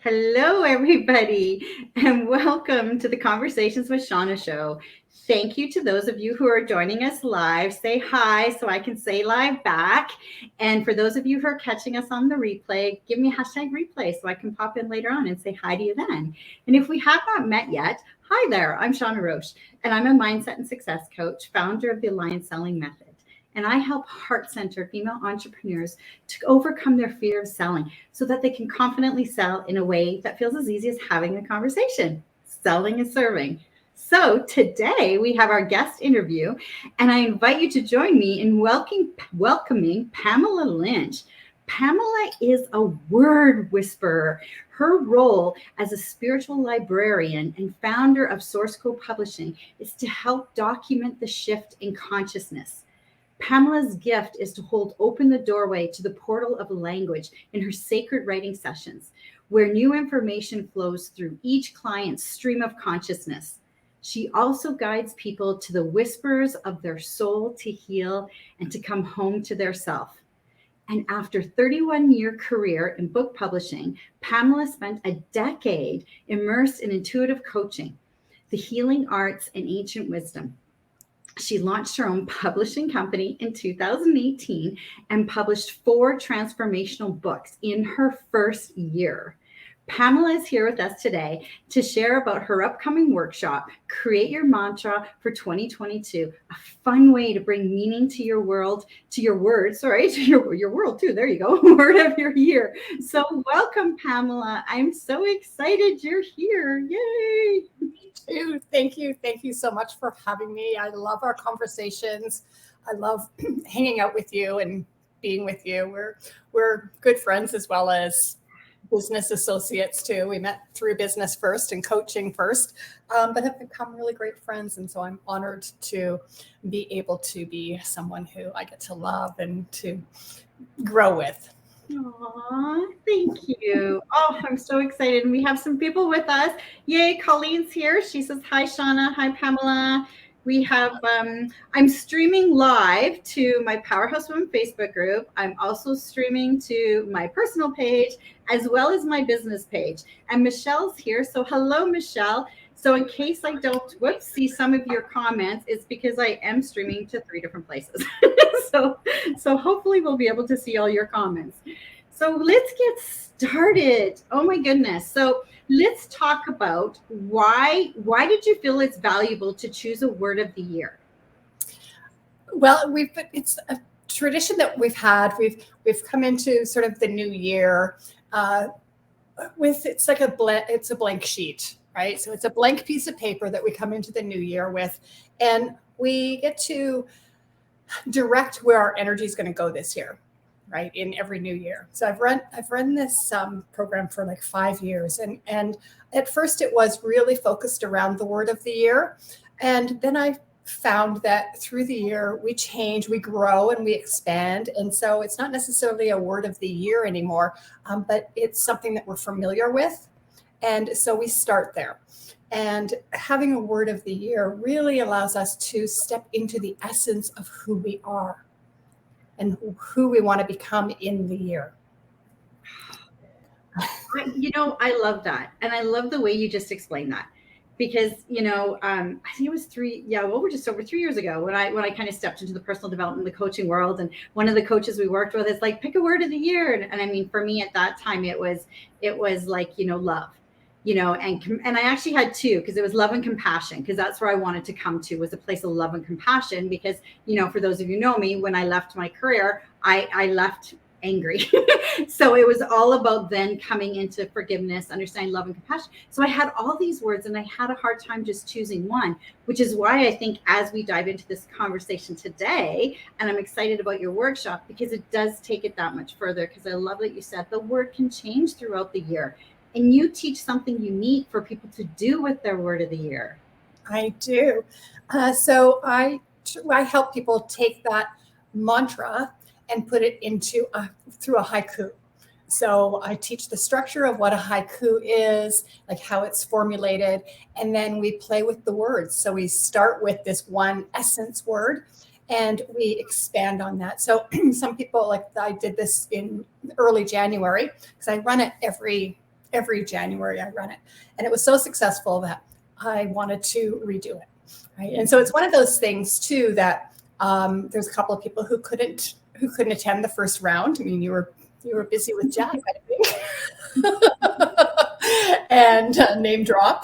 Hello, everybody, and welcome to the Conversations with Shawna show. Thank you to those of you who are joining us live. Say hi so I can say live back. And for those of you who are catching us on the replay, give me a hashtag replay so I can pop in later on and say hi to you then. And if we have not met yet, hi there. I'm Shawna Roche, and I'm a mindset and success coach, founder of the Alliance Selling Method. And I help heart-centered female entrepreneurs to overcome their fear of selling so that they can confidently sell in a way that feels as easy as having a conversation. Selling is serving. So today we have our guest interview, and I invite you to join me in welcoming Pamela Lynch. Pamela is a word whisperer. Her role as a spiritual librarian and founder of Source Code Publishing is to help document the shift in consciousness. Pamela's gift is to hold open the doorway to the portal of language in her sacred writing sessions, where new information flows through each client's stream of consciousness. She also guides people to the whispers of their soul to heal and to come home to their self. And after 31-year career in book publishing, Pamela spent a decade immersed in intuitive coaching, the healing arts, and ancient wisdom. She launched her own publishing company in 2018 and published 4 transformational books in her first year. Pamela is here with us today to share about her upcoming workshop, Create Your Mantra for 2022, a fun way to bring meaning to your world, to your words, to your world too. There you go, word of your year. So welcome, Pamela. I'm so excited you're here. Yay. Me too. Thank you. Thank you so much for having me. I love our conversations. I love hanging out with you and being with you. We're good friends as well as business associates too. We met through business first and coaching first, but have become really great friends. And so I'm honored to be able to be someone who I get to love and to grow with. Aw, thank you. Oh, I'm so excited. And we have some people with us. Yay, Colleen's here. She says, hi, Shawna. Hi, Pamela. We have, I'm streaming live to my Powerhouse Women Facebook group. I'm also streaming to my personal page as well as my business page. And Michelle's here. So hello, Michelle. So in case I don't, see some of your comments, it's because I am streaming to 3 different places. So hopefully we'll be able to see all your comments. So let's get started. Oh my goodness. So let's talk about why did you feel it's valuable to choose a word of the year? Well, it's a tradition that we've had. We've come into sort of the new year with it's a blank sheet, right? So it's a blank piece of paper that we come into the new year with, and we get to direct where our energy is going to go this year, right? In every new year. So I've run this program for like 5 years, and at first it was really focused around the word of the year, and then I found that through the year we change, we grow, and we expand, and so it's not necessarily a word of the year anymore, but it's something that we're familiar with, and so we start there. And having a word of the year really allows us to step into the essence of who we are and who we want to become in the year. I love that. And I love the way you just explained that. Because, I think it was we're just over 3 years ago when I kind of stepped into the personal development, the coaching world. And one of the coaches we worked with is like, pick a word of the year. And I mean, for me at that time, it was like, love. And I actually had 2, because it was love and compassion, because that's where I wanted to come to, was a place of love and compassion. Because, for those of you who know me, when I left my career, I left angry. So it was all about then coming into forgiveness, understanding love and compassion. So I had all these words, and I had a hard time just choosing one, which is why I think as we dive into this conversation today, and I'm excited about your workshop, because it does take it that much further, because I love that you said the word can change throughout the year. And you teach something unique for people to do with their word of the year. I do. So I help people take that mantra and put it through a haiku. So I teach the structure of what a haiku is, like how it's formulated, and then we play with the words. So we start with this one essence word, and we expand on that. So some people, like I did this in early January, because I run it every every January I run it. And it was so successful that I wanted to redo it. Right. And so it's one of those things too, that there's a couple of people who couldn't attend the first round. I mean, you were busy with Jack, I think. And name drop,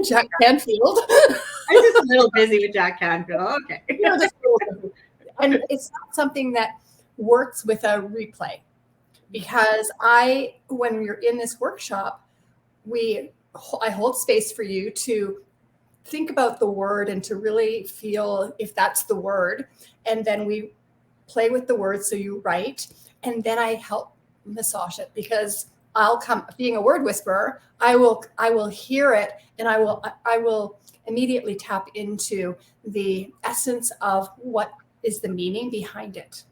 Jack Canfield. I'm just a little busy with Jack Canfield. Okay. And it's not something that works with a replay, because when you're in this workshop, I hold space for you to think about the word and to really feel if that's the word. And then we play with the word. So you write, and then I help massage it, because being a word whisperer, I will hear it, and I will immediately tap into the essence of what is the meaning behind it.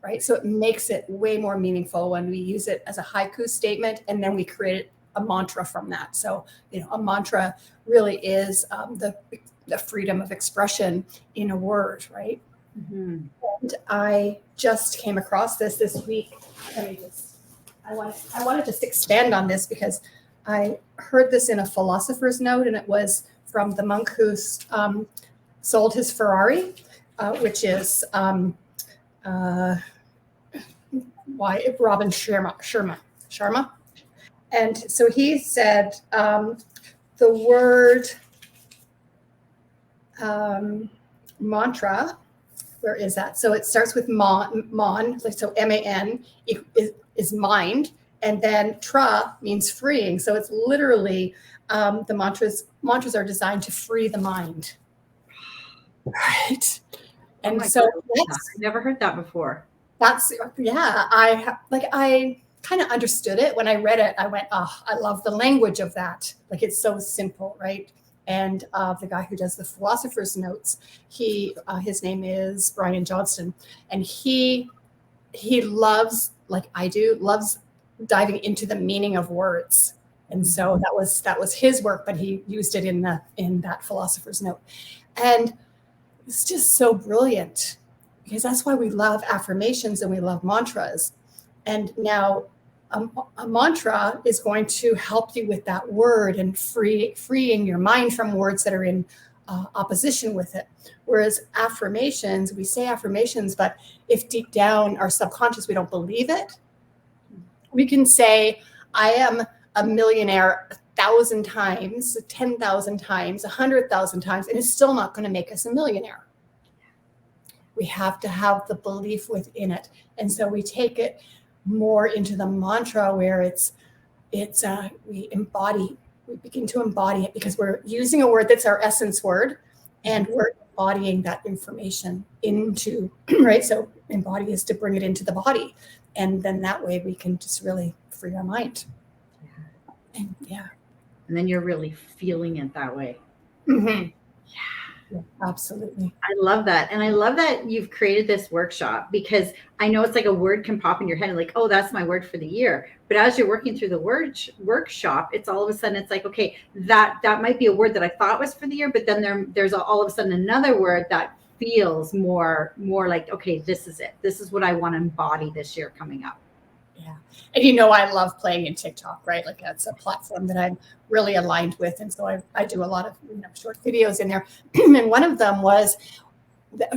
Right. So it makes it way more meaningful when we use it as a haiku statement, and then we create a mantra from that. So, a mantra really is the freedom of expression in a word, right? Mm-hmm. And I just came across this week. I want to just expand on this, because I heard this in a philosopher's note, and it was from the monk who sold his Ferrari, which is Robin Sharma. And so he said the word mantra, where is that? So it starts with mon, so M-A-N is mind, and then tra means freeing. So it's literally the mantras are designed to free the mind. Right. And so I've never heard that before. I kind of understood it when I read it. I went, oh, I love the language of that. Like, it's so simple, right? And the guy who does the philosopher's notes, his name is Brian Johnston, and he loves, like I do, loves diving into the meaning of words. And so that was his work, but he used it in that philosopher's note. And it's just so brilliant, because that's why we love affirmations and we love mantras. And now a mantra is going to help you with that word and freeing your mind from words that are in opposition with it. Whereas affirmations, we say affirmations, but if deep down our subconscious, we don't believe it, we can say, I am a millionaire 1,000 times, 10,000 times, 100,000 times, and it's still not going to make us a millionaire. We have to have the belief within it. And so we take it more into the mantra, where we begin to embody it, because we're using a word that's our essence word, and we're embodying that information into, right? So embody is to bring it into the body. And then that way we can just really free our mind. And then you're really feeling it that way. Mm-hmm. Yeah, absolutely. I love that. And I love that you've created this workshop, because I know it's like a word can pop in your head and like, oh, that's my word for the year. But as you're working through the workshop, it's all of a sudden, it's like, okay, that might be a word that I thought was for the year, but then there's all of a sudden another word that feels more like, okay, this is it. This is what I want to embody this year coming up. Yeah. And I love playing in TikTok, right? Like, that's a platform that I'm really aligned with. And so I do a lot of short videos in there. And one of them was,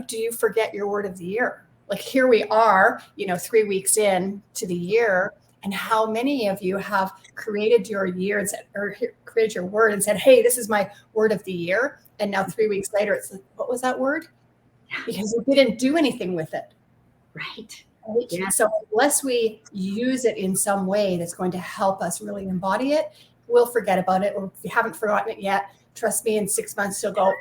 do you forget your word of the year? Like, here we are, 3 weeks in to the year. And how many of you have created your year or created your word and said, hey, this is my word of the year. And now 3 weeks later, it's like, what was that word? Because you didn't do anything with it. Right. Yeah. So unless we use it in some way that's going to help us really embody it, we'll forget about it. Or if you haven't forgotten it yet, trust me, in 6 months, you'll go,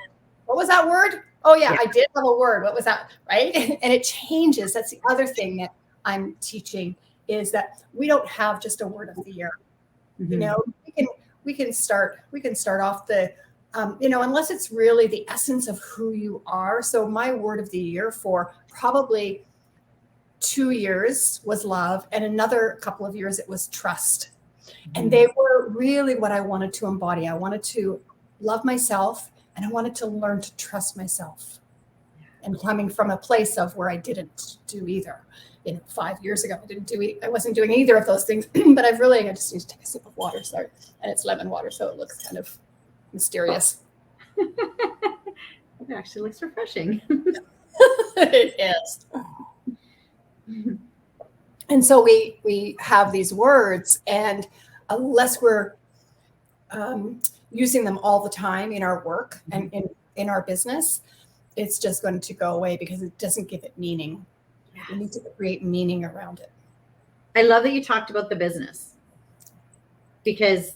what was that word? Oh, yeah, I did have a word. What was that? Right. And it changes. That's the other thing that I'm teaching, is that we don't have just a word of the year. Mm-hmm. We can start off the, unless it's really the essence of who you are. So my word of the year for probably 2 years was love, and another couple of years it was trust. Mm-hmm. And they were really what I wanted to embody. I wanted to love myself, and I wanted to learn to trust myself. And coming from a place of where I didn't do either, 5 years ago, I wasn't doing either of those things, but I just need to take a sip of water, sorry. And it's lemon water, so it looks kind of mysterious. It actually looks refreshing. It is. And so we have these words, and unless we're using them all the time in our work and in our business, it's just going to go away because it doesn't give it meaning. We need to create meaning around it. I love that you talked about the business, because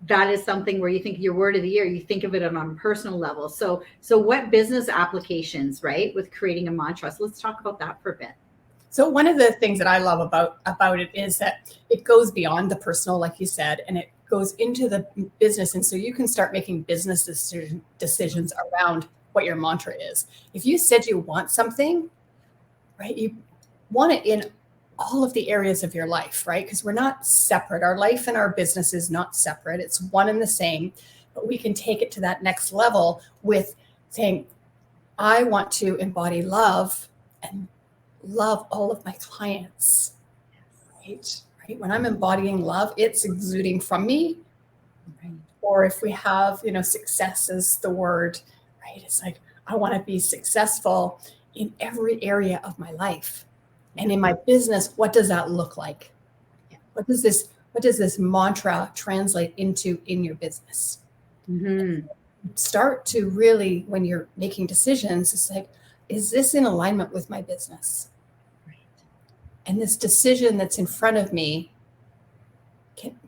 that is something where you think your word of the year, you think of it on a personal level. So what business applications, right, with creating a mantra? So let's talk about that for a bit. So one of the things that I love about it is that it goes beyond the personal, like you said, and it goes into the business. And so you can start making business decisions around what your mantra is. If you said you want something, right, you want it in all of the areas of your life, right? Because we're not separate. Our life and our business is not separate. It's one and the same, but we can take it to that next level with saying, I want to embody love and love all of my clients, right? When I'm embodying love, it's exuding from me. Right? Or if we have, success is the word, right? It's like, I want to be successful in every area of my life. And in my business, what does that look like? What does this mantra translate into in your business? Mm-hmm. Start to really, when you're making decisions, it's like, is this in alignment with my business? Right. And this decision that's in front of me,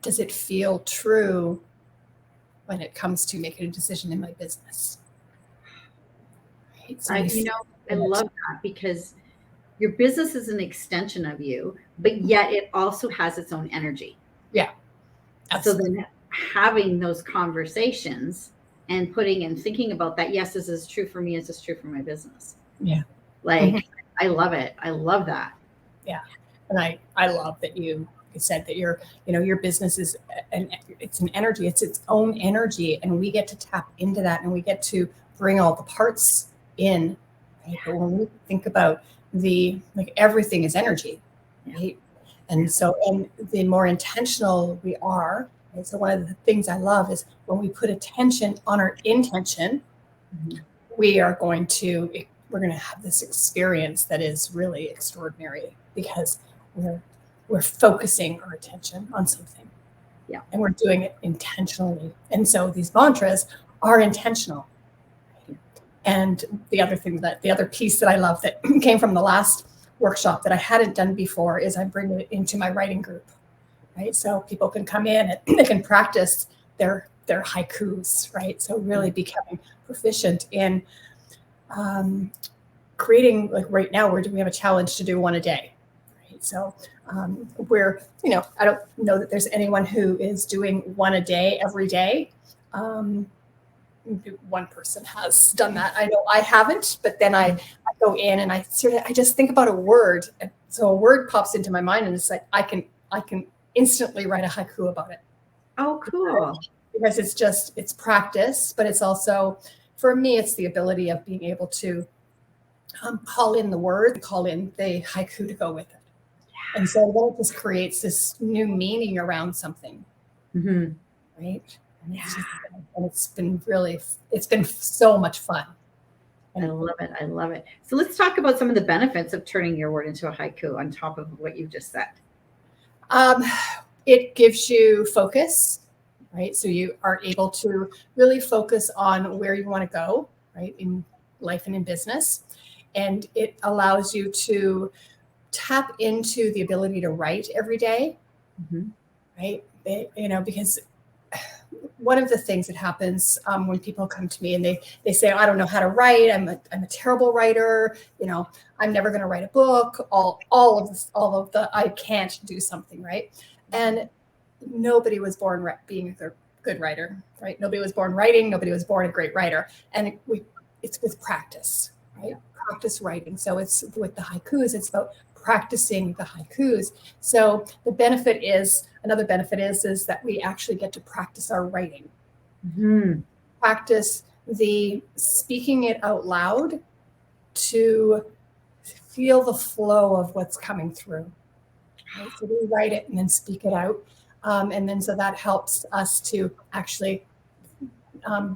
does it feel true when it comes to making a decision in my business? Right? So I love that, because your business is an extension of you, but yet it also has its own energy. Yeah. Absolutely. So then having those conversations and putting and thinking about that, yes, this is true for me, is this true for my business? Yeah. I love it. I love that. Yeah. And I love that you said that your business is it's an energy, it's its own energy. And we get to tap into that, and we get to bring all the parts in. Right? But when we think about everything is energy, right? And so, and the more intentional we are, right? So one of the things I love is when we put attention on our intention, we're going to have this experience that is really extraordinary, because we're focusing our attention on something. Yeah. And we're doing it intentionally. And so these mantras are intentional. And the other piece that I love that came from the last workshop that I hadn't done before is I bring it into my writing group, right? So people can come in and they can practice their haikus, right? So really becoming proficient in creating, like right now we have a challenge to do one a day, right? So we're, I don't know that there's anyone who is doing one a day every day. One person has done that. I know I haven't, but then I go in and I just think about a word. And so a word pops into my mind, and it's like, I can instantly write a haiku about it. Oh, cool. Because it's practice, but it's also, for me, it's the ability of being able to call in the word, call in the haiku to go with it. Yeah. And so then it just creates this new meaning around something. Mm-hmm. Right? And it's been so much fun. I love it. So let's talk about some of the benefits of turning your word into a haiku on top of what you just said. It gives you focus, right? So you are able to really focus on where you want to go, right? In life and in business. And it allows you to tap into the ability to write every day, right? Because one of the things that happens when people come to me and they say, I don't know how to write. I'm a terrible writer. I'm never going to write a book. All of the I can't do something, right? And nobody was born being a good writer, right? Nobody was born writing. Nobody was born a great writer. And it's with practice, right? Practice writing. So it's with the haikus. It's about practicing the haikus. So another benefit is that we actually get to practice our writing. Mm-hmm. Practice the speaking it out loud to feel the flow of what's coming through. Right? So we write it and then speak it out. And then so that helps us to actually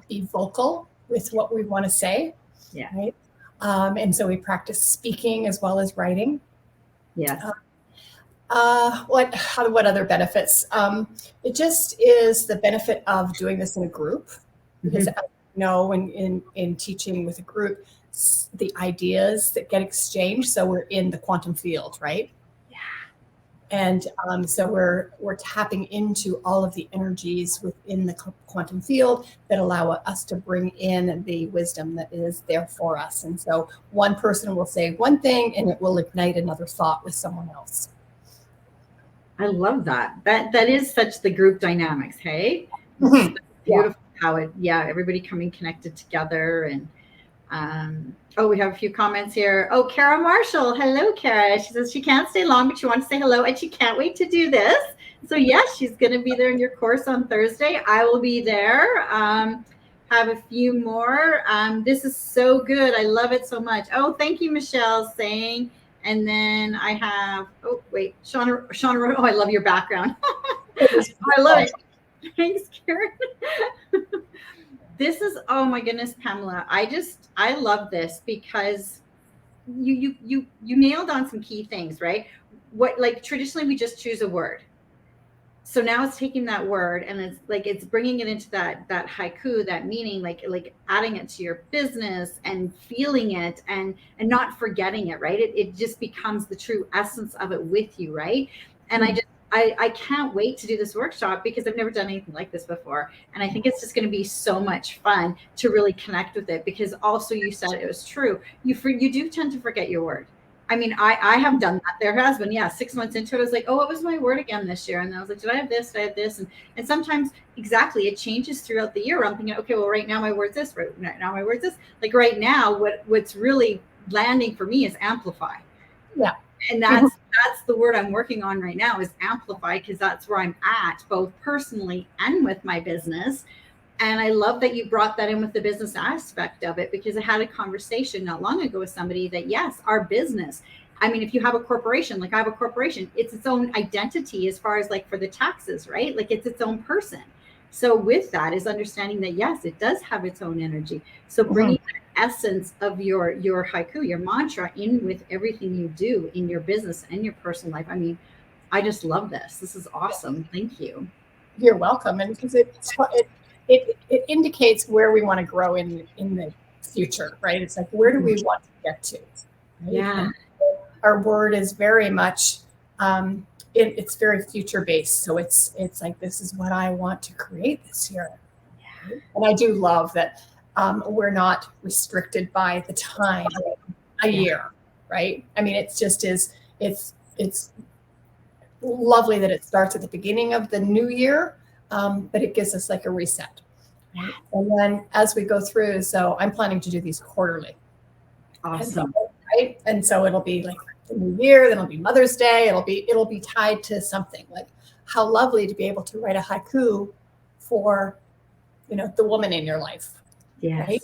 be vocal with what we want to say. Yeah. Right. And so we practice speaking as well as writing. Yes. What other benefits? It just is the benefit of doing this in a group, because I know in teaching with a group, the ideas that get exchanged. So we're in the quantum field, right? And so we're tapping into all of the energies within the quantum field that allow us to bring in the wisdom that is there for us. And so one person will say one thing and it will ignite another thought with someone else. I love that. That is such the group dynamics, hey? It's beautiful how everybody coming connected together. And we have a few comments here. Oh, Kara Marshall. Hello, Kara. She says she can't stay long, but she wants to say hello, and she can't wait to do this. So yes, she's going to be there in your course on Thursday. I will be there. Have a few more. This is so good. I love it so much. Oh, thank you, Michelle, saying. And then I have, Shawna, oh, I love your background. I love it. Thanks, Karen. This is, oh my goodness, Pamela. I love this because you nailed on some key things, right? What, like, traditionally we just choose a word. So now it's taking that word and it's bringing it into that haiku, that meaning, like adding it to your business and feeling it and not forgetting it, right? It just becomes the true essence of it with you, right? And I can't wait to do this workshop because I've never done anything like this before. And I think it's just going to be so much fun to really connect with it, because also you said it was true. You do tend to forget your word. I mean, I have done that. There has been, 6 months into it, I was like, oh, what was my word again this year? And I was like, did I have this? Did I have this? And sometimes exactly it changes throughout the year. I'm thinking, okay, well, right now my word's this, right now my word's this. Like right now, what's really landing for me is amplify. Yeah. And that's the word I'm working on right now, is amplify, because that's where I'm at, both personally and with my business. And I love that you brought that in with the business aspect of it, because I had a conversation not long ago with somebody that, yes, our business, I mean, if you have a corporation, like I have a corporation, it's its own identity as far as like for the taxes, right? Like it's its own person. So with that is understanding that, yes, it does have its own energy. So bringing the essence of your haiku, your mantra in with everything you do in your business and your personal life. I mean, I just love this. This is awesome. Thank you. You're welcome. And because it indicates where we want to grow in the future, right? It's like, where do we want to get to? Right? Yeah. And our word is very much, it's very future based. So it's like, this is what I want to create this year. Yeah. And I do love that we're not restricted by the time, a year, right? I mean, it's lovely that it starts at the beginning of the new year, but it gives us like a reset. Right? And then as we go through, so I'm planning to do these quarterly. Awesome. Right? And so it'll be like the new year, then it'll be Mother's Day. It'll be tied to something. Like, how lovely to be able to write a haiku for, the woman in your life. Yes. Right?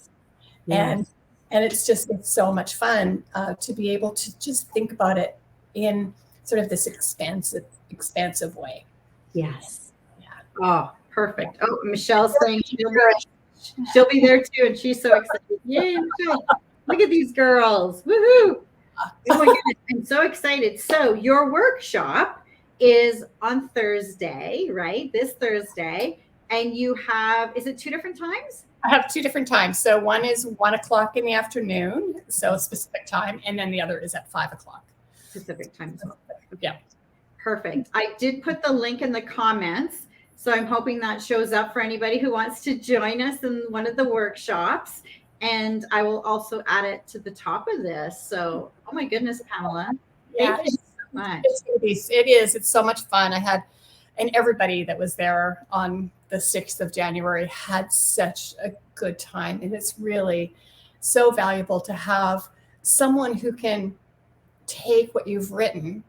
Yes. And it's so much fun to be able to just think about it in sort of this expansive way. Yes. Yeah. Oh, perfect. Oh, Michelle's saying she'll be there too, and she's so excited. Yay, Michelle. Look at these girls. Woohoo. Oh my goodness, I'm so excited. So your workshop is on Thursday, right? This Thursday. And you have, is it 2 different times? I have 2 different times. So one is 1:00 in the afternoon, so a specific time, and then the other is at 5:00. Specific time. Yeah. Perfect. I did put the link in the comments, so I'm hoping that shows up for anybody who wants to join us in one of the workshops. And I will also add it to the top of this. So, oh my goodness, Pamela. Thank you so much. It is. It's so much fun. And everybody that was there on the 6th of January had such a good time. And it's really so valuable to have someone who can take what you've written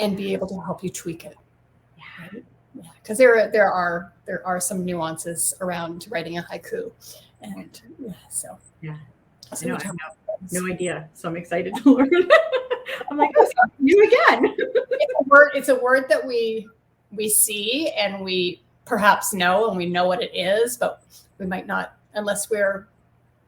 and be able to help you tweak it. Right? Yeah. Because there are some nuances around writing a haiku. And yeah. I have no idea. So I'm excited to learn. I'm like, oh, you again. It's a word that we see and we perhaps know, and we know what it is, but we might not, unless we're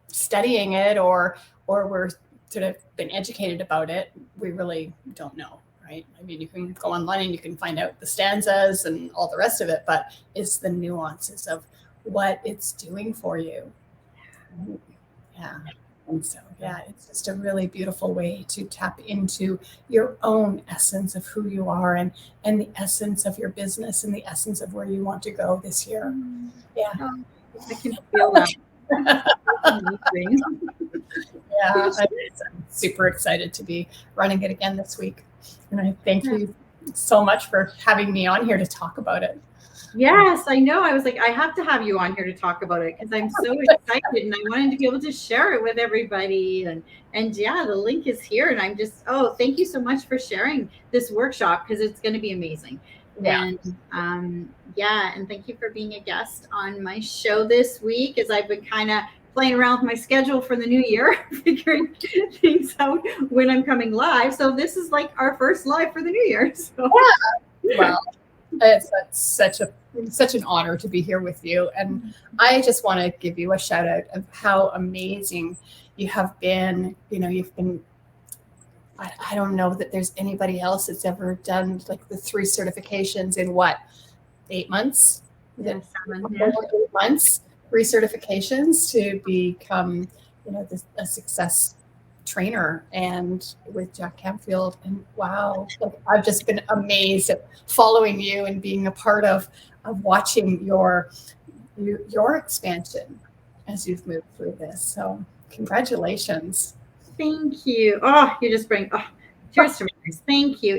studying it or we're sort of been educated about it, we really don't know, right? I mean, you can go online and you can find out the stanzas and all the rest of it, but it's the nuances of what it's doing for you. Yeah. And so, yeah, it's just a really beautiful way to tap into your own essence of who you are, and the essence of your business, and the essence of where you want to go this year. Yeah. Oh, I can feel that. Yeah, I'm super excited to be running it again this week. And I thank you so much for having me on here to talk about it. Yes, I know. I was like, I have to have you on here to talk about it because I'm so excited and I wanted to be able to share it with everybody. And yeah, the link is here. And I'm just, thank you so much for sharing this workshop because it's going to be amazing. Yeah. And and thank you for being a guest on my show this week as I've been kind of playing around with my schedule for the new year, figuring things out when I'm coming live. So this is like our first live for the new year. So. Yeah. Wow. It's such an honor to be here with you. And I just want to give you a shout out of how amazing you have been. You know, you've been, I don't know that there's anybody else that's ever done like the 3 certifications in what, 8 months? Yeah, 7, 8 months, 3 certifications to become, a success trainer and with Jack Canfield. And wow, I've just been amazed at following you and being a part of watching your expansion as you've moved through this. So congratulations. Thank you. Oh, you just bring tears to my eyes. Thank you.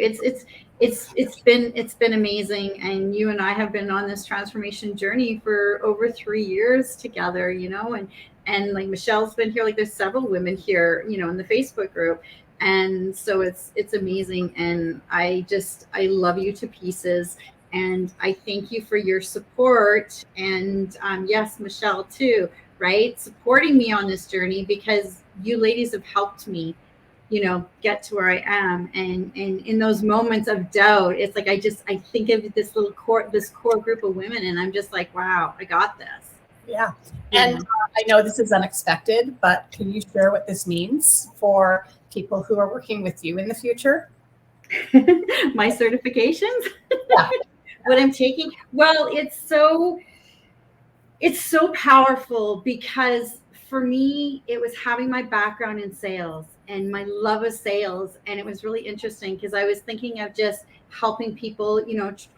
It's been amazing, and you and I have been on this transformation journey for over 3 years together. And like Michelle's been here. Like there's several women here, in the Facebook group, and so it's amazing. And I love you to pieces. And I thank you for your support. And yes, Michelle too, right? Supporting me on this journey because you ladies have helped me, get to where I am. And in those moments of doubt, it's like, I think of this core group of women and I'm just like, wow, I got this. Yeah. And I know this is unexpected, but can you share what this means for people who are working with you in the future? My certifications? Yeah. What I'm taking? Well, it's so powerful because for me, it was having my background in sales and my love of sales. And it was really interesting because I was thinking of just helping people,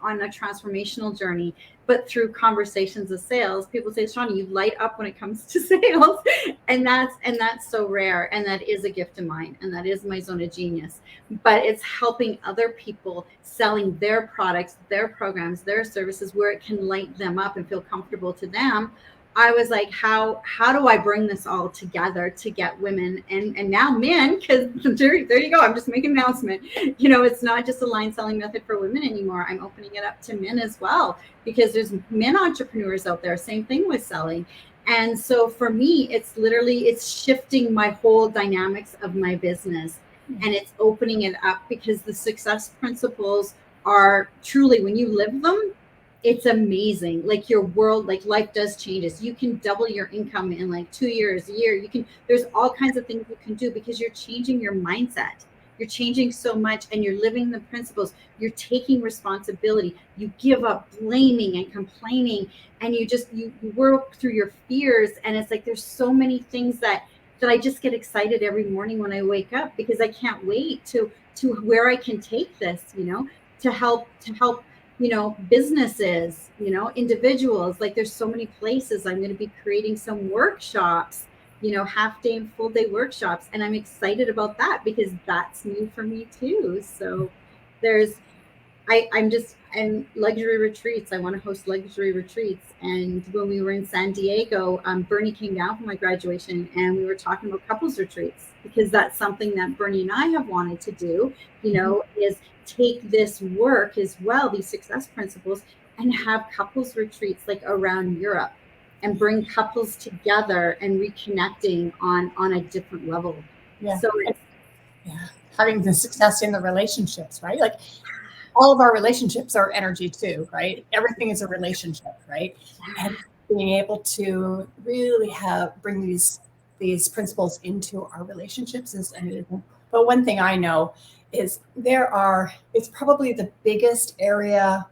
on a transformational journey. But through conversations of sales, people say, Shawna, you light up when it comes to sales. And that's so rare. And that is a gift of mine. And that is my zone of genius. But it's helping other people selling their products, their programs, their services where it can light them up and feel comfortable to them. I was like, how do I bring this all together to get women and now men? Because there you go. I'm just making an announcement. It's not just a line selling method for women anymore. I'm opening it up to men as well because there's men entrepreneurs out there. Same thing with selling. And so for me, it's shifting my whole dynamics of my business and it's opening it up because the success principles are truly, when you live them, it's amazing. Like your world, like life does changes. You can double your income in like 2 years, a year. There's all kinds of things you can do because you're changing your mindset. You're changing so much and you're living the principles. You're taking responsibility. You give up blaming and complaining and you work through your fears. And it's like, there's so many things that I just get excited every morning when I wake up because I can't wait to where I can take this, to help businesses, individuals. Like there's so many places. I'm going to be creating some workshops, half day and full day workshops. And I'm excited about that because that's new for me too. So I'm luxury retreats. I want to host luxury retreats. And when we were in San Diego, Bernie came down for my graduation and we were talking about couples retreats because that's something that Bernie and I have wanted to do, is take this work as well, these success principles, and have couples retreats like around Europe and bring couples together and reconnecting on a different level. Yeah. So yeah. having the success in the relationships, right? Like all of our relationships are energy too, right? Everything is a relationship, right? And being able to really bring these principles into our relationships is amazing. But one thing I know is it's probably the biggest area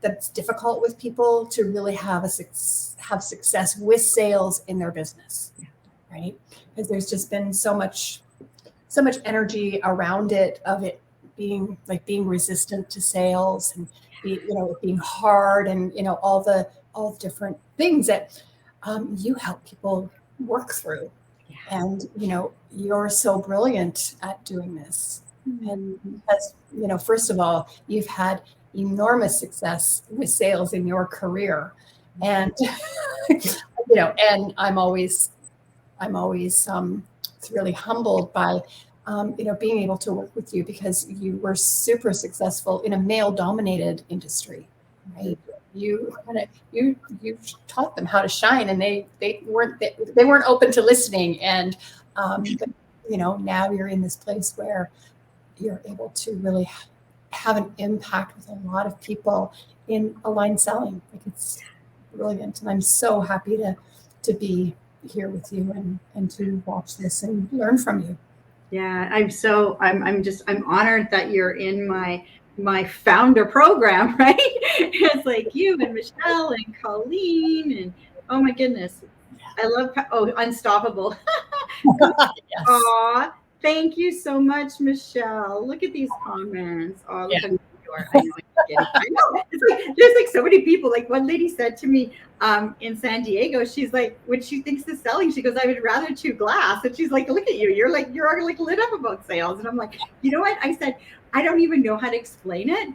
that's difficult with people to really have success with sales in their business, right? Because there's just been so much energy around it, of it being resistant to sales, and being hard, and all the different things that you help people work through. And you're so brilliant at doing this. And because first of all, you've had enormous success with sales in your career, and and I'm always really humbled by being able to work with you, because you were super successful in a male-dominated industry, right? You taught them how to shine, and they weren't open to listening. And but, now you're in this place where you're able to really have an impact with a lot of people in aligned selling. Like, it's brilliant, and I'm so happy to be here with you and to watch this and learn from you. Yeah, I'm honored that you're in my founder program, right? It's like you and Michelle and Colleen, and oh my goodness, I love Unstoppable. Yes. Aw, thank you so much, Michelle. Look at these comments. Oh, look at I know, I'm kidding. I know. It's like there's like so many people. Like one lady said to me in San Diego, she's like, when she thinks of selling, she goes, I would rather chew glass. And she's like, look at you. You're like lit up about sales. And I'm like, you know what? I said, I don't even know how to explain it,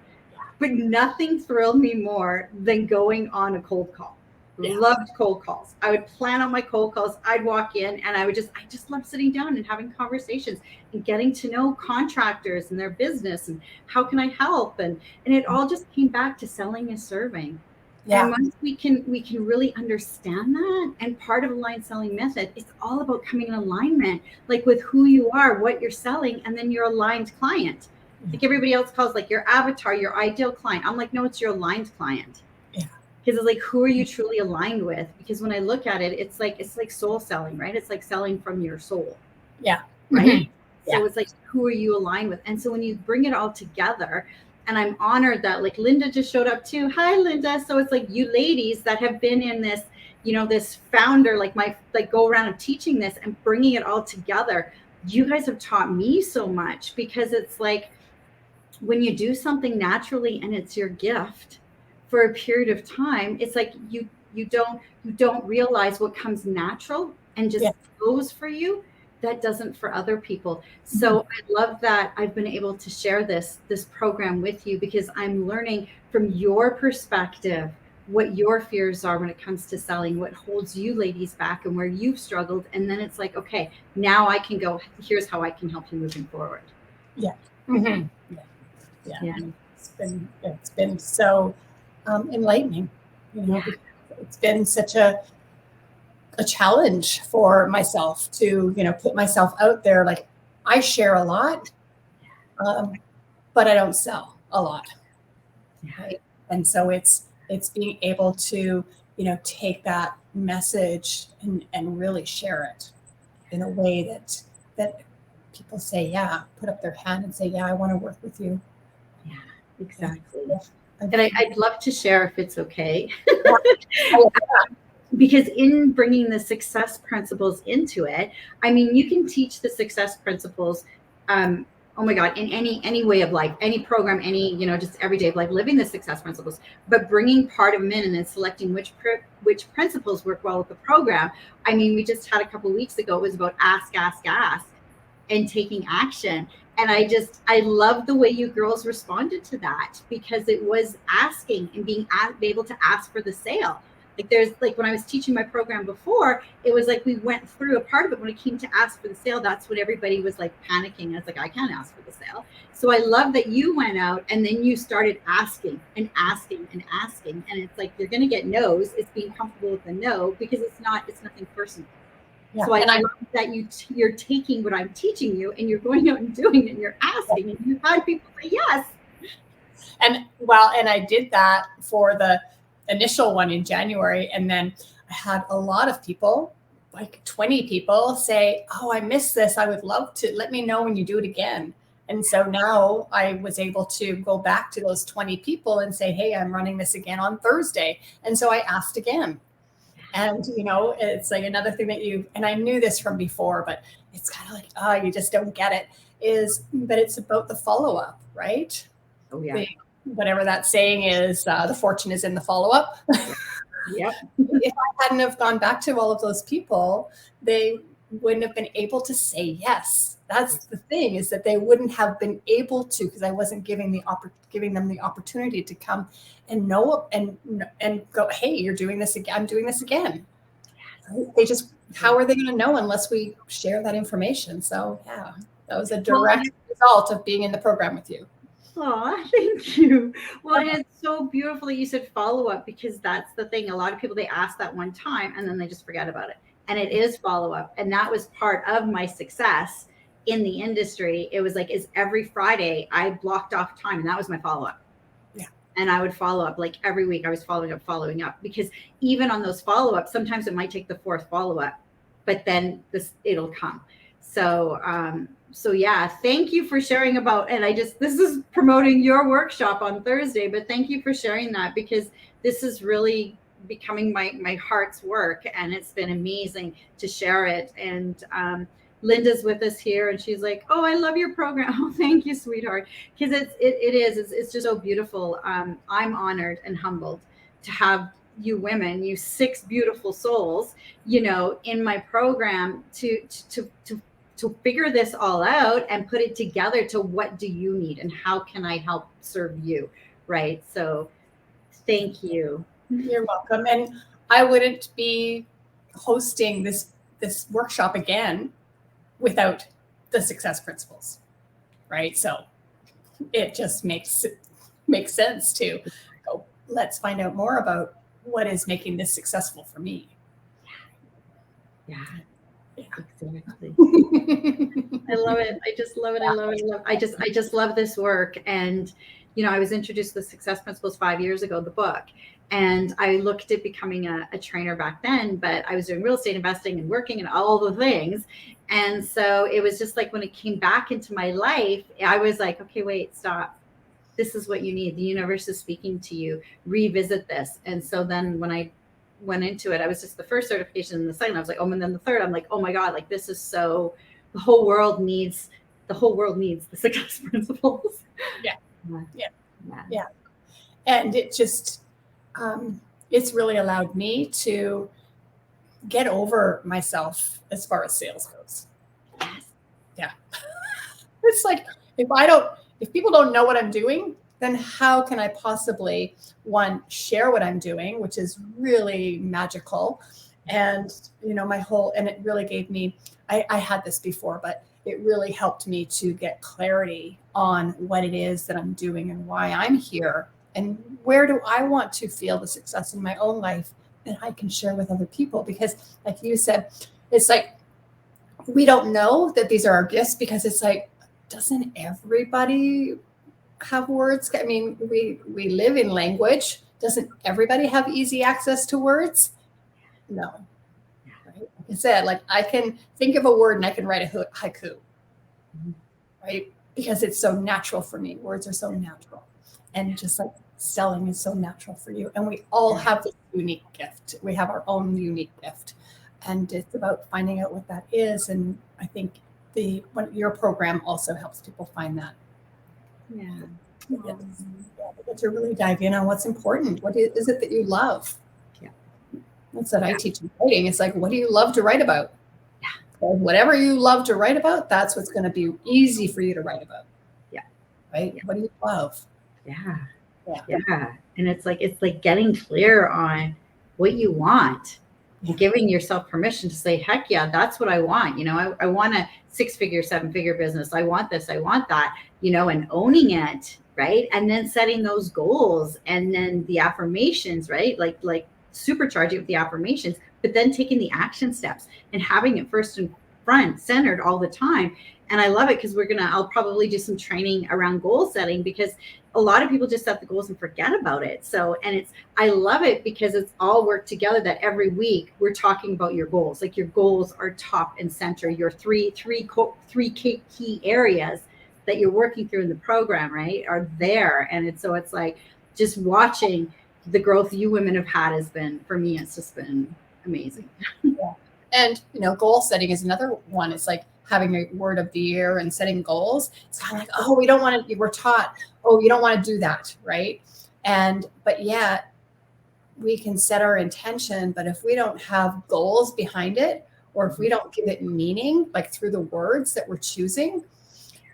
but nothing thrilled me more than going on a cold call. Yeah. Loved cold calls. I would plan out my cold calls. I'd walk in and I just love sitting down and having conversations and getting to know contractors and their business and how can I help, and it all just came back to selling and serving. Yeah. And once we can really understand that, and part of aligned selling method, it's all about coming in alignment, like with who you are, what you're selling, and then your aligned client. Like everybody else calls like your avatar, your ideal client. I'm like, no, it's your aligned client. Because it's like, who are you truly aligned with? Because when I look at it, it's like soul selling, right? It's like selling from your soul. Yeah. Right. Mm-hmm. So it's like, who are you aligned with? And so when you bring it all together, and I'm honored that like Linda just showed up too. Hi, Linda. So it's like you ladies that have been in this, this founder, like go around and teaching this and bringing it all together. You guys have taught me so much, because it's like when you do something naturally and it's your gift for a period of time, it's like you don't realize what comes natural and just goes for you, that doesn't for other people. So I love that I've been able to share this program with you, because I'm learning from your perspective what your fears are when it comes to selling, what holds you ladies back, and where you've struggled. And then it's like, okay, now I can go, here's how I can help you moving forward. Yeah. Mm-hmm. Yeah. It's been so enlightening. It's been such a challenge for myself to put myself out there. Like, I share a lot, but I don't sell a lot, right? And so it's being able to take that message and really share it in a way that people say, put up their hand and say, I want to work with you. Yeah, exactly. And I'd love to share, if it's okay. Because in bringing the success principles into it, I mean, you can teach the success principles, oh my God, in any way of life, any program, any, just everyday life, living the success principles, but bringing part of them in and then selecting which principles work well with the program. I mean, we just had a couple of weeks ago, it was about ask, and taking action. And I love the way you girls responded to that, because it was asking and being able to ask for the sale. Like there's like when I was teaching my program before, it was like we went through a part of it when it came to ask for the sale. That's what everybody was like panicking. I was like, I can't ask for the sale. So I love that you went out and then you started asking and asking and asking. And it's like, you're going to get no's. It's being comfortable with the no, because it's nothing personal. Yeah. So I And love that you're taking what I'm teaching you and you're going out and doing it and you're asking and you've had people say yes. and I did that for the initial one in January. And then I had a lot of people, like 20 people, say, oh, I missed this. I would love to. Let me know when you do it again. And so now I was able to go back to those 20 people and say, hey, I'm running this again on Thursday. And so I asked again. And, it's like another thing and I knew this from before, but it's kind of like, you just don't get it, but it's about the follow-up, right? Oh, yeah. Whatever that saying is, the fortune is in the follow-up. Yep. If I hadn't have gone back to all of those people, they wouldn't have been able to say yes. That's the thing, is that they wouldn't have been able to, because I wasn't giving them the opportunity to come and know and go, hey, you're doing this again. I'm doing this again. They just, how are they going to know unless we share that information? So yeah, that was a direct result of being in the program with you. Oh, thank you. Well, and it's so beautiful that you said follow up, because that's the thing. A lot of people, they ask that one time and then they just forget about it. And it is follow up. And that was part of my success in the industry. It was like, is every Friday I blocked off time, and that was my follow up. Yeah. And I would follow up, like every week I was following up, because even on those follow ups, sometimes it might take the fourth follow up, but then it'll come. So yeah, thank you for sharing about, and this is promoting your workshop on Thursday, but thank you for sharing that, because this is really becoming my heart's work, and it's been amazing to share it. And Linda's with us here, and she's like, oh, I love your program. Oh, thank you, sweetheart. Because it's just so beautiful. I'm honored and humbled to have you women, you 6 beautiful souls, in my program to figure this all out and put it together to what do you need and how can I help serve you, right? So thank you. You're welcome. And I wouldn't be hosting this workshop again without the success principles, right? So it just makes sense to go, let's find out more about what is making this successful for me. Yeah. Exactly. I love it. I just love it. I just love this work. And I was introduced to the Success Principles 5 years ago, the book, and I looked at becoming a trainer back then, but I was doing real estate investing and working and all the things. And so it was just like, when it came back into my life, I was like, okay, wait, stop. This is what you need. The universe is speaking to you. Revisit this. And so then when I went into it, I was just the first certification, and the second I was like, oh, and then the third, I'm like, oh my God, like this is so, the whole world needs the success principles. Yeah. And it just, it's really allowed me to get over myself as far as sales goes. Yes. Yeah. It's like, if people don't know what I'm doing, then how can I possibly, one, share what I'm doing, which is really magical. And, and it really gave me, I had this before, but it really helped me to get clarity on what it is that I'm doing and why I'm here and where do I want to feel the success in my own life that I can share with other people. Because like you said, it's like, we don't know that these are our gifts, because it's like, doesn't everybody have words? I mean, we live in language. Doesn't everybody have easy access to words? No. Right? Like I said, like I can think of a word and I can write a haiku, right? Because it's so natural for me. Words are so natural. And just like selling is so natural for you. And we all have this unique gift. We have our own unique gift. And it's about finding out what that is. And I think your program also helps people find that. Yeah. But to really dive in on what's important. What is it that you love? Yeah. That's what I teach in writing. It's like, what do you love to write about? Yeah. So whatever you love to write about, that's what's going to be easy for you to write about. Yeah. Right? Yeah. What do you love? Yeah. And it's like getting clear on what you want. Giving yourself permission to say, heck yeah, that's what I want. I want a 6-figure, 7-figure business. I want this, I want that, and owning it, right? And then setting those goals, and then the affirmations, right? Like supercharge it with the affirmations, but then taking the action steps and having it first and front centered all the time. And I love it because I'll probably do some training around goal setting, because a lot of people just set the goals and forget about it. So, and I love it because it's all worked together, that every week we're talking about your goals. Like, your goals are top and center, your three key areas that you're working through in the program, right, are there. And it's like just watching the growth you women have had has been, for me, it's just been amazing. Yeah. And, goal setting is another one. It's like having a word of the year and setting goals. It's kind of like, oh, we don't want to, we're taught, oh, you don't want to do that. Right. But yet we can set our intention, but if we don't have goals behind it, or if we don't give it meaning, like through the words that we're choosing,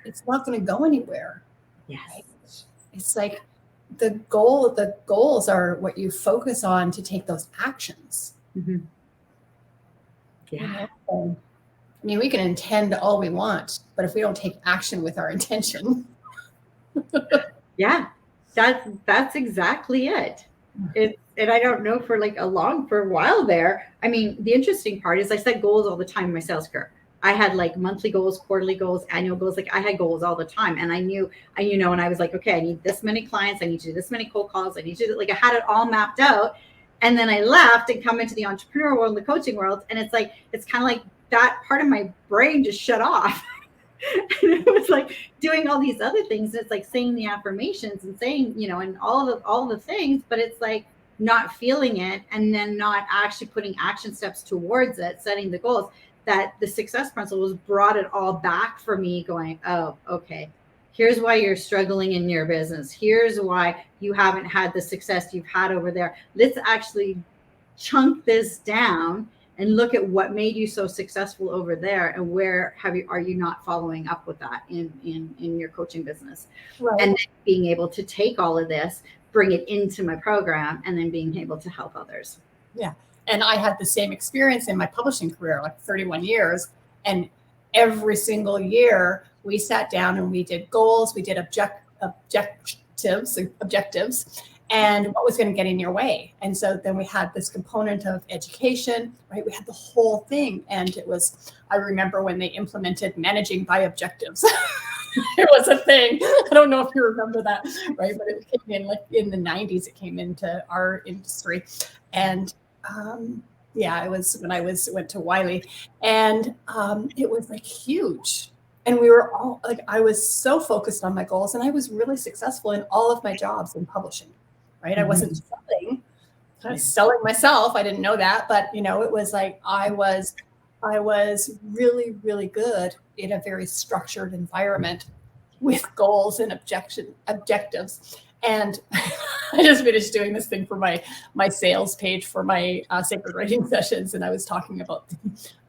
it's not going to go anywhere. Yes. Right? It's like the goals are what you focus on to take those actions. Mm-hmm. Yeah. I mean, we can intend all we want, but if we don't take action with our intention. Yeah, that's exactly it. And I don't know, for a while there. I mean, the interesting part is I set goals all the time in my sales career. I had like monthly goals, quarterly goals, annual goals. Like, I had goals all the time. And I knew, and I was like, okay, I need this many clients. I need to do this many cold calls. I need to I had it all mapped out. And then I left and come into the entrepreneur world, the coaching world. And it's kind of like that part of my brain just shut off. And it was like doing all these other things. It's like saying the affirmations and saying, and all the things, but it's like not feeling it, and then not actually putting action steps towards it, setting the goals. That the success principles brought it all back for me, going, oh, okay, here's why you're struggling in your business. Here's why you haven't had the success you've had over there. Let's actually chunk this down and look at what made you so successful over there, and where are you not following up with that in your coaching business. Right. And then being able to take all of this, bring it into my program, and then being able to help others. Yeah. And I had the same experience in my publishing career, like 31 years. And every single year we sat down and we did goals, we did objectives, and what was going to get in your way. And so then we had this component of education, right? We had the whole thing. And I remember when they implemented managing by objectives. It was a thing. I don't know if you remember that, right? But it came in in the 90s, it came into our industry. And it was when I went to Wiley, and it was huge. And we were all I was so focused on my goals, and I was really successful in all of my jobs in publishing, right? Mm-hmm. I wasn't selling. I was selling myself. I didn't know that, but it was I was really, really good in a very structured environment with goals and objectives. And I just finished doing this thing for my sales page for my sacred writing sessions, and I was talking about the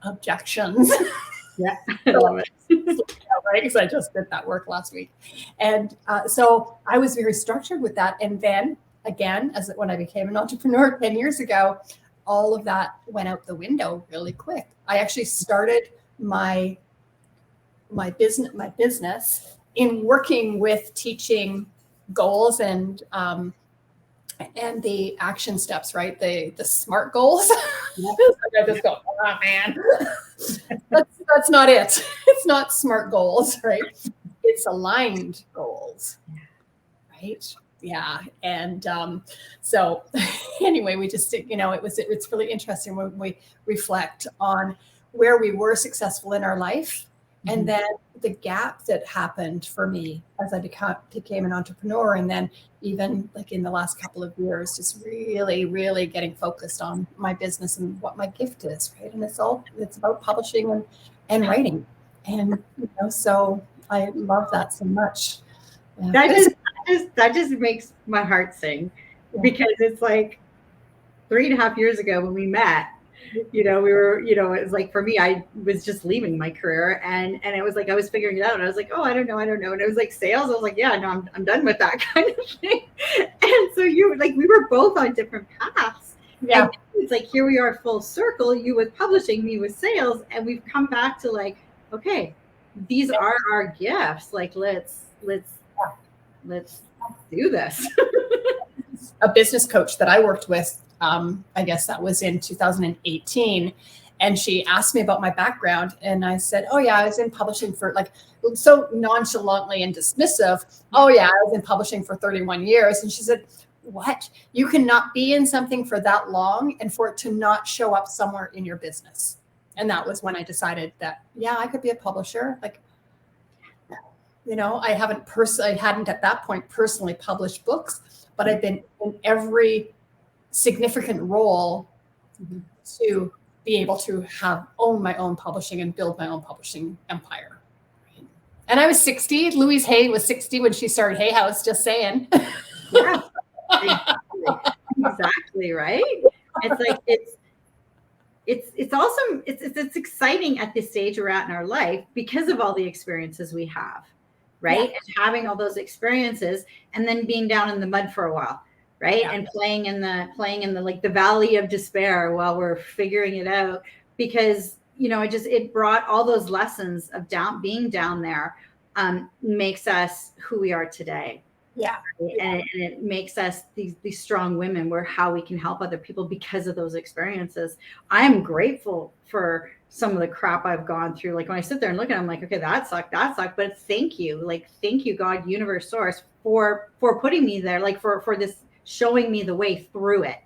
objections. Yeah, I love it. Right, because I just did that work last week, and so I was very structured with that. And then again, when I became an entrepreneur 10 years ago, all of that went out the window really quick. I actually started my business in working with teaching goals and the action steps, right? The SMART goals. Yep. I just go, oh man, that's not it. It's not SMART goals, right? It's aligned goals, right? Yeah. And so anyway, we just, it's really interesting when we reflect on where we were successful in our life. Mm-hmm. And then the gap that happened for me as I became an entrepreneur. And then even in the last couple of years, just really, really getting focused on my business and what my gift is, right? And it's about publishing and writing. And, so I love that so much. Yeah. That just makes my heart sing, because it's 3.5 years ago when we met, we were, it was for me, I was just leaving my career, and it was I was figuring it out, and I was oh, I don't know. And it was sales. I was yeah, no, I'm done with that kind of thing. And so we were both on different paths. Yeah. And it's here we are full circle, you with publishing, me with sales. And we've come back to okay, these are our gifts. Let's do this. A business coach that I worked with I guess that was in 2018. And she asked me about my background. And I said, oh, yeah, I was in publishing for like so nonchalantly and dismissive. Oh, yeah, I was in publishing for 31 years. And she said, what? You cannot be in something for that long and for it to not show up somewhere in your business. And that was when I decided that, yeah, I could be a publisher. Like, you know, I hadn't at that point personally published books, but I've been in every significant role to be able to own my own publishing and build my own publishing empire. And I was 60. Louise Hay was 60 when she started Hay House, just saying. Yeah, exactly, right? It's like, it's awesome. It's exciting at this stage we're at in our life because of all the experiences we have, right? Yeah. And having all those experiences and then being down in the mud for a while. Right. Yeah. And playing in the like the valley of despair while we're figuring it out, because, you know, it brought all those lessons of being down there, makes us who we are today. Yeah. Right? Yeah. And it makes us these strong women where how we can help other people because of those experiences. I am grateful for some of the crap I've gone through. Like when I sit there and look at it, I'm like, okay, that sucked. But thank you. Like, thank you, God, universe, source for putting me there, like for this, showing me the way through it.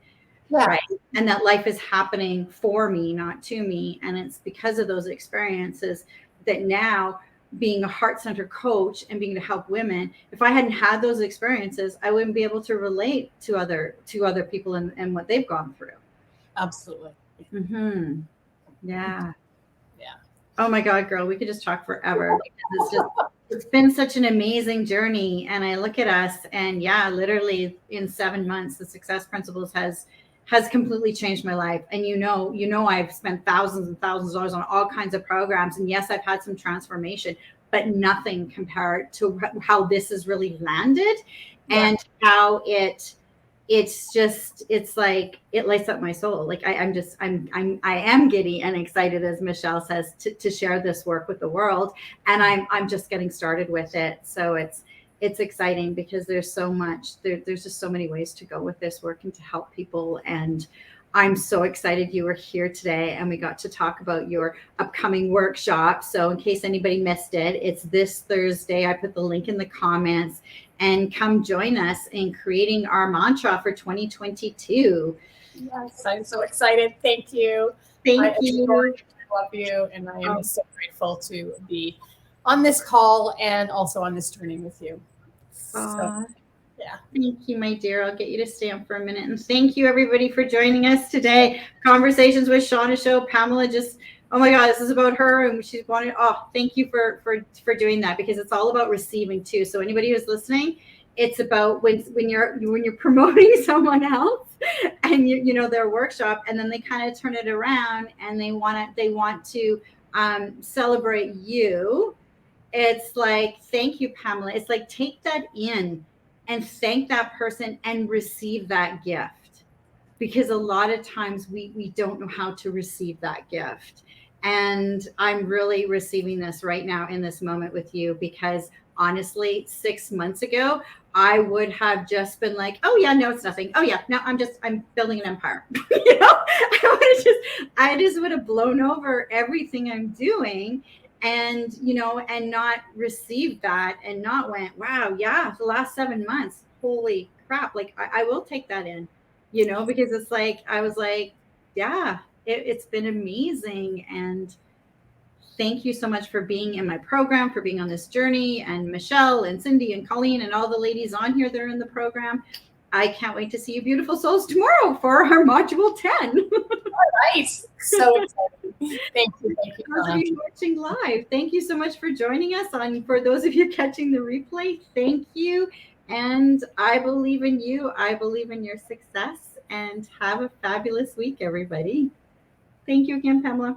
Yeah. Right. And that life is happening for me, not to me. And it's because of those experiences that now, being a heart center coach and being to help women, if I hadn't had those experiences, I wouldn't be able to relate to other people and what they've gone through. Absolutely. Mm-hmm. Yeah. Yeah. Oh my God, girl, we could just talk forever because it's been such an amazing journey. And I look at us and yeah, literally in 7 months, the Success Principles has completely changed my life. And you know, I've spent thousands and thousands of dollars on all kinds of programs. And yes, I've had some transformation, but nothing compared to how this has really landed. Yeah. And how it's like, it lights up my soul. Like I am giddy and excited, as Michelle says, to share this work with the world. And I'm just getting started with it. So it's exciting because there's so much, there's just so many ways to go with this work and to help people. And I'm so excited you were here today and we got to talk about your upcoming workshop. So in case anybody missed it, it's this Thursday. I put the link in the comments, and come join us in creating our mantra for 2022. Yes, I'm so excited. Thank you. Thank you. I love you. And I am so grateful to be on this call and also on this journey with you. So, yeah. Thank you, my dear. I'll get you to stay up for a minute. And thank you, everybody, for joining us today. Conversations with Shawna show. Pamela just, oh my God, this is about her. And she's wanted, thank you for doing that, because it's all about receiving too. So anybody who's listening, it's about when you're promoting someone else and you know their workshop, and then they kind of turn it around and they want to celebrate you. It's like, thank you, Pamela. It's like, take that in and thank that person and receive that gift, because a lot of times we don't know how to receive that gift. And I'm really receiving this right now in this moment with you, because honestly, 6 months ago, I would have just been like, oh yeah, no, it's nothing. Oh yeah, no, I'm building an empire. You know, I just would have blown over everything I'm doing, and, you know, and not received that, and not went, wow, yeah, the last 7 months, holy crap. Like I will take that in, you know, because it's like, I was like, yeah, it's been amazing. And thank you so much for being in my program, for being on this journey, and Michelle and Cindy and Colleen and all the ladies on here that are in the program. I can't wait to see you beautiful souls tomorrow for our module 10. All right. So excited. Thank you. Those of you watching live, thank you so much for joining us. For those of you catching the replay, thank you. And I believe in you. I believe in your success, and have a fabulous week, everybody. Thank you again, Pamela.